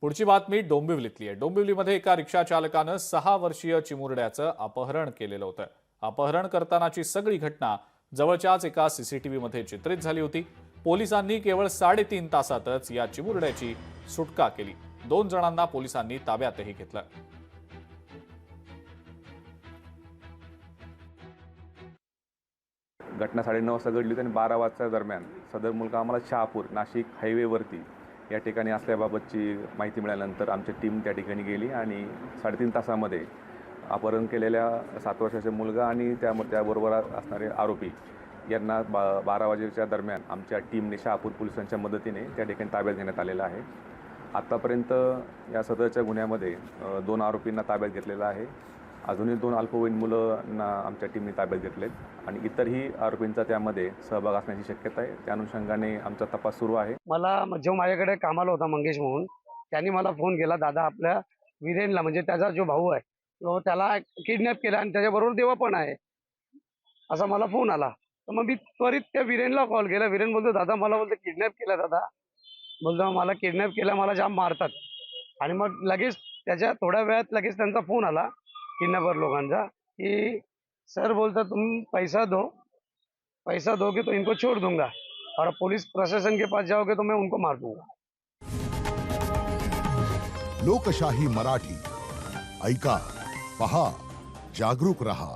पुढची बातमी डोंबिवलीतली आहे। डोंबिवलीमध्ये एका रिक्षा चालकानं 6 वर्षीय चिमुरड्याचं अपहरण केलेलं होतं। अपहरण करतानाची सगळी घटना जवळच्याच एका सीसीटीव्हीमध्ये चित्रित झाली होती। पोलिसांनी केवळ 3.5 तासातच या चिमुरड्याची सुटका केली। 2 जणांना पोलिसांनी ताब्यातही घेतलं। घटना 9:30 वाजता घडली होती आणि 12 वाजता दरम्यान सदर मुलगा आम्हाला शहापूर नाशिक हायवेवरती या ठिकाणी असल्याबाबतची माहिती मिळाल्यानंतर आमची टीम त्या ठिकाणी गेली आणि 3.5 तासामध्ये अपहरण केलेल्या 7 वर्षाचा मुलगा आणि त्याबरोबर असणारे आरोपी यांना 12 वाजेच्या दरम्यान आमच्या टीमने शहापूर पोलिसांच्या मदतीने त्या ठिकाणी ताब्यात घेण्यात आलेलं आहे। आत्तापर्यंत या सदरच्या गुन्ह्यामध्ये 2 आरोपींना ताब्यात घेतलेलं आहे। अजूनही 2 अल्पवयीन मुलांना आमच्या टीमने ताब्यात घेतलेत आणि इतरही आरोपींचा त्यामध्ये सहभाग असण्याची शक्यता आहे। त्या अनुषंगाने आमचा तपास सुरू आहे। मला जो माझ्याकडे कामाला होता मंगेश म्हणून, त्यांनी मला फोन केला, दादा आपल्या विरेनला म्हणजे त्याचा जो भाऊ आहे तो त्याला किडनॅप केला आणि त्याच्याबरोबर देवा पण आहे असा मला फोन आला। तर मग मी त्वरित त्या विरेनला कॉल केला। विरेन बोलतो दादा मला बोलतो किडनॅप केला दादा, बोलतो मला किडनॅप केला, मला जाम मारतात। आणि मग लगेच त्याच्या थोड्या वेळात लगेच त्यांचा फोन आला किडनॅपर लोकांचा कि सर बोलता तुम पैसा दो कि तो इनको छोड़ दूंगा और पुलिस प्रशासन के पास जाओगे तो मैं उनको मार दूंगा। लोकशाही मराठी ऐका, पहा, जागरूक रहा।